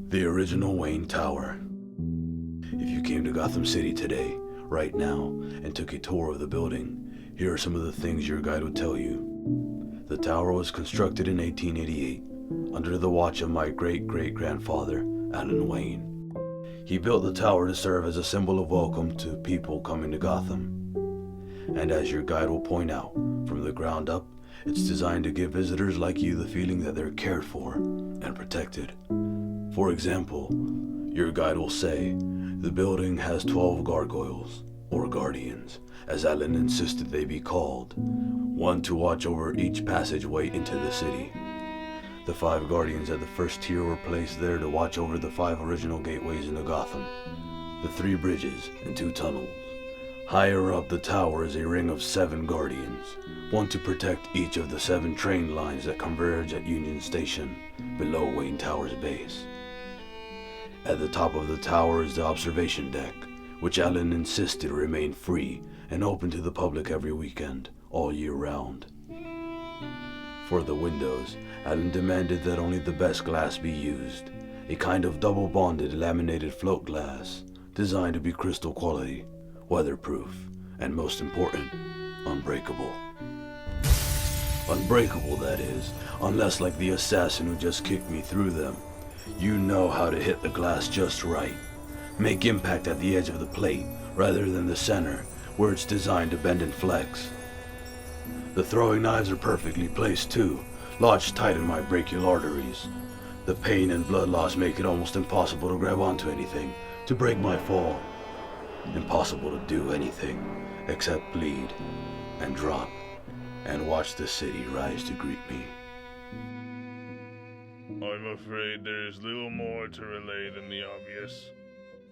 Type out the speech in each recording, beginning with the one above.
The original Wayne Tower. If you came to Gotham City today, right now, and took a tour of the building, here are some of the things your guide would tell you. The tower was constructed in 1888, under the watch of my great-great-grandfather, Alan Wayne. He built the tower to serve as a symbol of welcome to people coming to Gotham. And as your guide will point out, from the ground up, it's designed to give visitors like you the feeling that they're cared for and protected. For example, your guide will say, the building has 12 gargoyles, or guardians, as Alan insisted they be called, one to watch over each passageway into the city. The 5 guardians at the first tier were placed there to watch over the 5 original gateways into Gotham, the 3 bridges and 2 tunnels. Higher up the tower is a ring of 7 guardians, one to protect each of the 7 train lines that converge at Union Station, below Wayne Tower's base. At the top of the tower is the observation deck, which Alan insisted remain free and open to the public every weekend, all year round. For the windows, Alan demanded that only the best glass be used, a kind of double-bonded laminated float glass, designed to be crystal quality, weatherproof, and most important, unbreakable. Unbreakable, that is, unless like the assassin who just kicked me through them, you know how to hit the glass just right. Make impact at the edge of the plate, rather than the center, where it's designed to bend and flex. The throwing knives are perfectly placed too, lodged tight in my brachial arteries. The pain and blood loss make it almost impossible to grab onto anything, to break my fall. Impossible to do anything, except bleed, and drop, and watch the city rise to greet me. I'm afraid there's little more to relay than the obvious.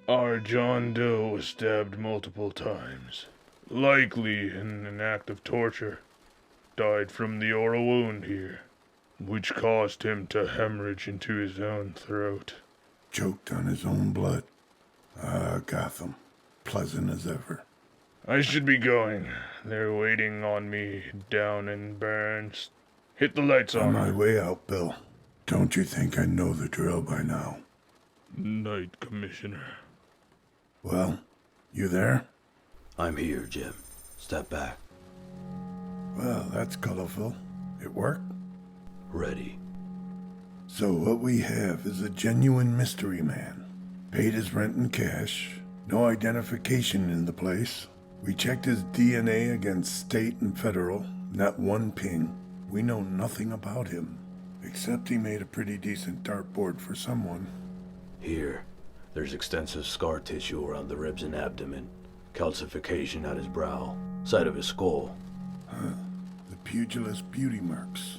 Our John Doe was stabbed multiple times, likely in an act of torture. Died from the oral wound here, which caused him to hemorrhage into his own throat. Choked on his own blood. Gotham. Pleasant as ever. I should be going. They're waiting on me down in Burns. Hit the lights On on. my way out, Bill. Don't you think I know the drill by now? Night, Commissioner. Well, you there? I'm here, Jim. Step back. Well, that's colorful. It worked? Ready. So what we have is a genuine mystery man. Paid his rent in cash. No identification in the place. We checked his DNA against state and federal. Not one ping. We know nothing about him. Except he made a pretty decent dartboard for someone. Here, there's extensive scar tissue around the ribs and abdomen, calcification at his brow, side of his skull. The pugilist beauty marks.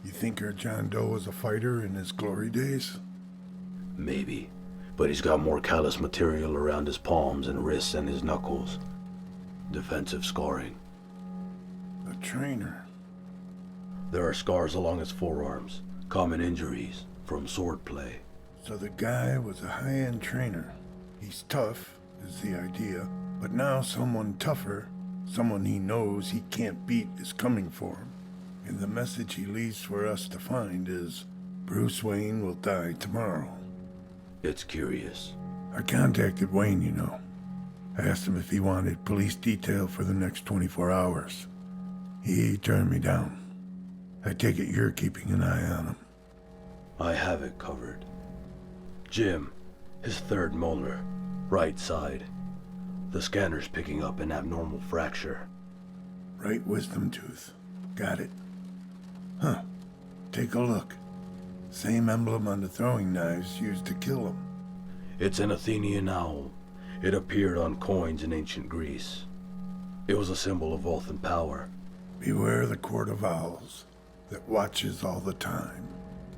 You think our John Doe was a fighter in his glory days? Maybe, but he's got more callous material around his palms and wrists and his knuckles. Defensive scarring. A trainer. There are scars along his forearms, common injuries from swordplay. So the guy was a high-end trainer. He's tough, is the idea, but now someone tougher, someone he knows he can't beat, is coming for him. And the message he leaves for us to find is, Bruce Wayne will die tomorrow. It's curious. I contacted Wayne, you know. I asked him if he wanted police detail for the next 24 hours. He turned me down. I take it you're keeping an eye on him. I have it covered. Jim, his 3rd molar, right side. The scanner's picking up an abnormal fracture. Right wisdom tooth. Got it. Huh. Take a look. Same emblem on the throwing knives used to kill him. It's an Athenian owl. It appeared on coins in ancient Greece. It was a symbol of wealth and power. Beware the court of owls that watches all the time,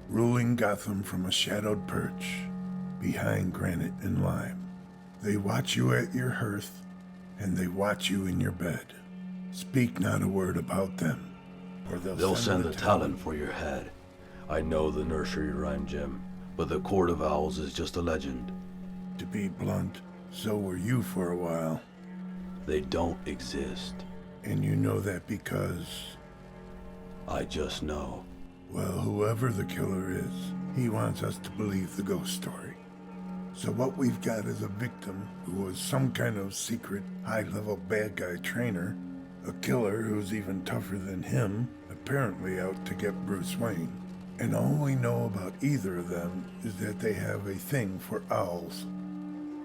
ruling Gotham from a shadowed perch behind granite and lime. They watch you at your hearth, and they watch you in your bed. Speak not a word about them, or they'll send the talon for your head. I know the nursery rhyme, Jim, but the court of owls is just a legend. To be blunt, so were you for a while. They don't exist. And you know that because... I just know. Well, whoever the killer is, he wants us to believe the ghost story. So what we've got is a victim who was some kind of secret high-level bad guy trainer, a killer who's even tougher than him, apparently out to get Bruce Wayne. And all we know about either of them is that they have a thing for owls.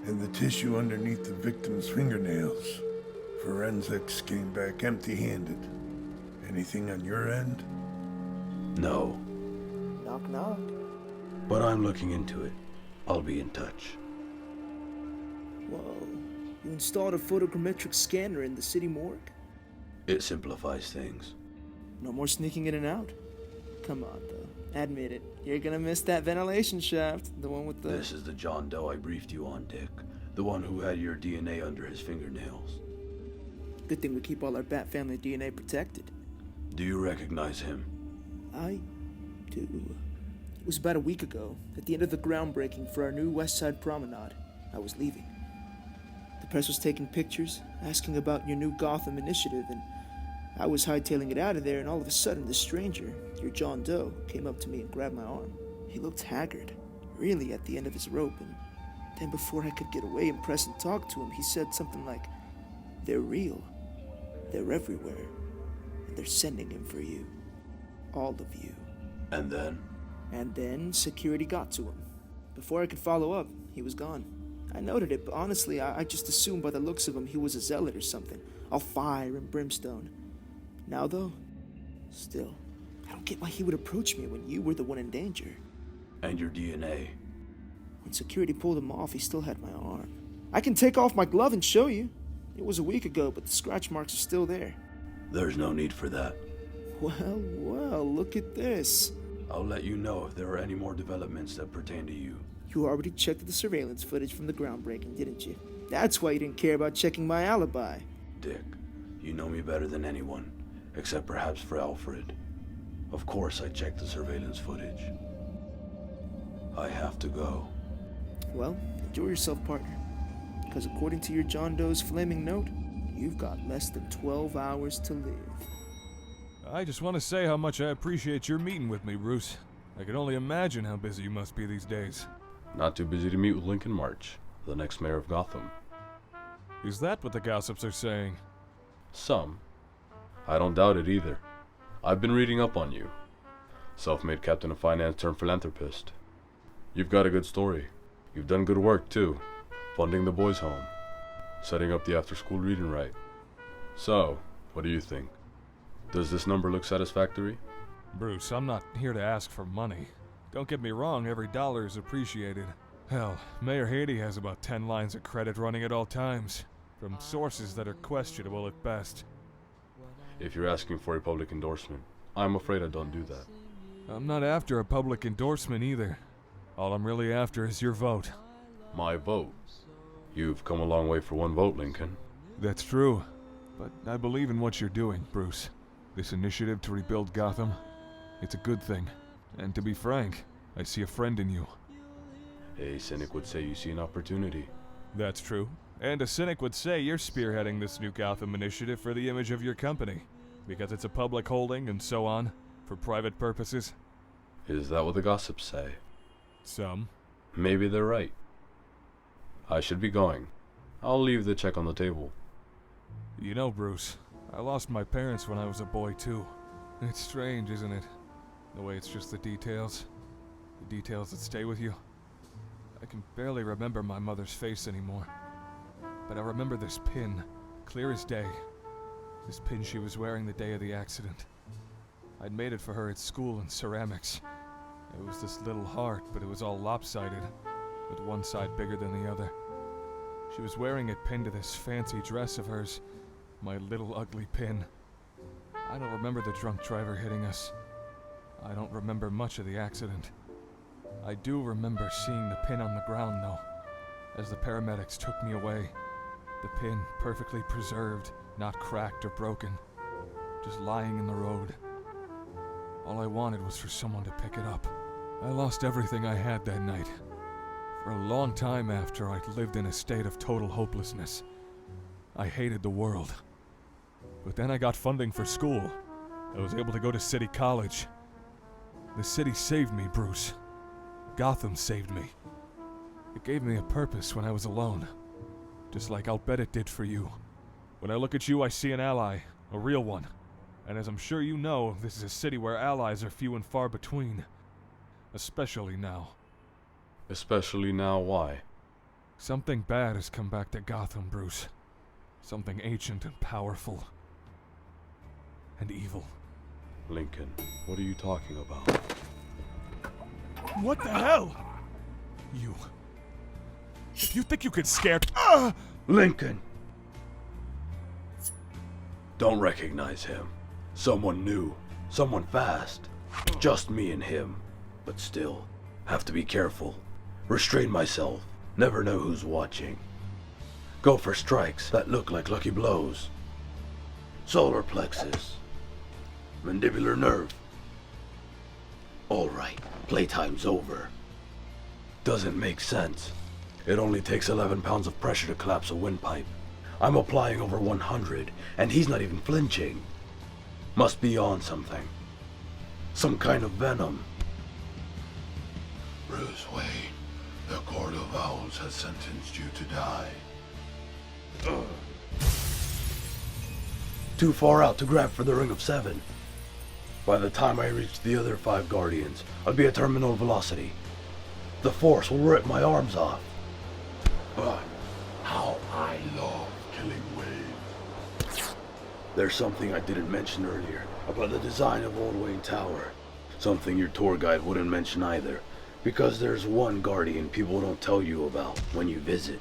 And the tissue underneath the victim's fingernails. Forensics came back empty-handed. Anything on your end? No, Knock knock. but I'm looking into it. I'll be in touch. Whoa. You installed a photogrammetric scanner in the city morgue? It simplifies things. No more sneaking in and out. Come on, though. Admit it. You're gonna miss that ventilation shaft. The one with the... This is the John Doe I briefed you on, Dick. The one who had your DNA under his fingernails. Good thing we keep all our Bat family DNA protected. Do you recognize him? I do. It was about a week ago, at the end of the groundbreaking for our new West Side Promenade. I was leaving. The press was taking pictures, asking about your new Gotham initiative, and I was hightailing it out of there, and all of a sudden this stranger, your John Doe, came up to me and grabbed my arm. He looked haggard, really at the end of his rope, and then before I could get away and press and talk to him, he said something like, "They're real. They're everywhere. And they're sending him for you. All of you." And then? And then security got to him. Before I could follow up, he was gone. I noted it, but honestly, I just assumed by the looks of him he was a zealot or something, all fire and brimstone. Now though, still, I don't get why he would approach me when you were the one in danger. And your DNA? When security pulled him off, he still had my arm. I can take off my glove and show you. It was a week ago, but the scratch marks are still there. There's no need for that. Well, look at this. I'll let you know if there are any more developments that pertain to you. You already checked the surveillance footage from the groundbreaking, didn't you? That's why you didn't care about checking my alibi. Dick, you know me better than anyone, except perhaps for Alfred. Of course I checked the surveillance footage. I have to go. Well, enjoy yourself, partner. Because according to your John Doe's flaming note, you've got less than 12 hours to live. I just want to say how much I appreciate your meeting with me, Bruce. I can only imagine how busy you must be these days. Not too busy to meet with Lincoln March, the next mayor of Gotham. Is that what the gossips are saying? Some. I don't doubt it either. I've been reading up on you. Self-made captain of finance turned philanthropist. You've got a good story. You've done good work, too. Funding the boys' home. Setting up the after-school reading right. So, what do you think? Does this number look satisfactory? Bruce, I'm not here to ask for money. Don't get me wrong, every dollar is appreciated. Hell, Mayor Haiti has about 10 lines of credit running at all times, from sources that are questionable at best. If you're asking for a public endorsement, I'm afraid I don't do that. I'm not after a public endorsement either. All I'm really after is your vote. My vote? You've come a long way for one vote, Lincoln. That's true, but I believe in what you're doing, Bruce. This initiative to rebuild Gotham, it's a good thing. And to be frank, I see a friend in you. A cynic would say you see an opportunity. That's true. And a cynic would say you're spearheading this new Gotham initiative for the image of your company. Because it's a public holding and so on, for private purposes. Is that what the gossips say? Some. Maybe they're right. I should be going. I'll leave the check on the table. You know, Bruce, I lost my parents when I was a boy too. It's strange, isn't it? The way it's just the details. The details that stay with you. I can barely remember my mother's face anymore. But I remember this pin, clear as day. This pin she was wearing the day of the accident. I'd made it for her at school in ceramics. It was this little heart, but it was all lopsided, with one side bigger than the other. She was wearing it pinned to this fancy dress of hers, my little ugly pin. I don't remember the drunk driver hitting us. I don't remember much of the accident. I do remember seeing the pin on the ground, though, as the paramedics took me away. The pin perfectly preserved, not cracked or broken, just lying in the road. All I wanted was for someone to pick it up. I lost everything I had that night. For a long time after, I'd lived in a state of total hopelessness. I hated the world. But then I got funding for school. I was able to go to City College. The city saved me, Bruce. Gotham saved me. It gave me a purpose when I was alone. Just like I'll bet it did for you. When I look at you, I see an ally. A real one. And as I'm sure you know, this is a city where allies are few and far between. Especially now. Especially now, why? Something bad has come back to Gotham, Bruce. Something ancient and powerful. And evil. Lincoln, what are you talking about? What the hell? You. If you think you could scare... Lincoln! Don't recognize him. Someone new. Someone fast. Just me and him. But still, have to be careful. Restrain myself. Never know who's watching. Go for strikes that look like lucky blows. Solar plexus. Mandibular nerve. Alright, playtime's over. Doesn't make sense. It only takes 11 pounds of pressure to collapse a windpipe. I'm applying over 100, and he's not even flinching. Must be on something. Some kind of venom. Bruce Wayne, the Court of Owls has sentenced you to die. Too far out to grab for the Ring of Seven. By the time I reach the other 5 Guardians, I'll be at terminal velocity. The Force will rip my arms off. But how I love killing Wayne. There's something I didn't mention earlier about the design of Old Wayne Tower. Something your tour guide wouldn't mention either, because there's one Guardian people don't tell you about when you visit.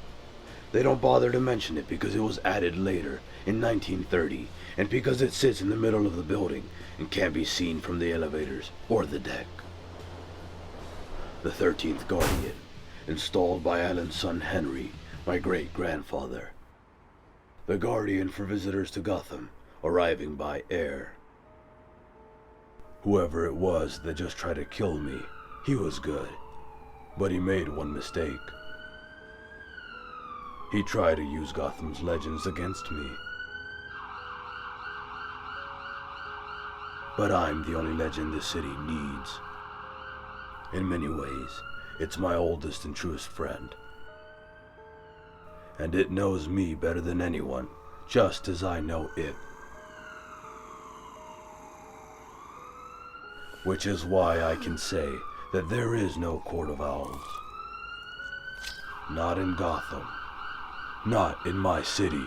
They don't bother to mention it because it was added later, in 1930, and because it sits in the middle of the building and can't be seen from the elevators or the deck. The 13th Guardian, installed by Alan's son Henry, my great-grandfather. The Guardian for visitors to Gotham, arriving by air. Whoever it was that just tried to kill me, he was good. But he made one mistake. He tried to use Gotham's legends against me. But I'm the only legend this city needs. In many ways, it's my oldest and truest friend. And it knows me better than anyone, just as I know it. Which is why I can say that there is no Court of Owls. Not in Gotham. Not in my city.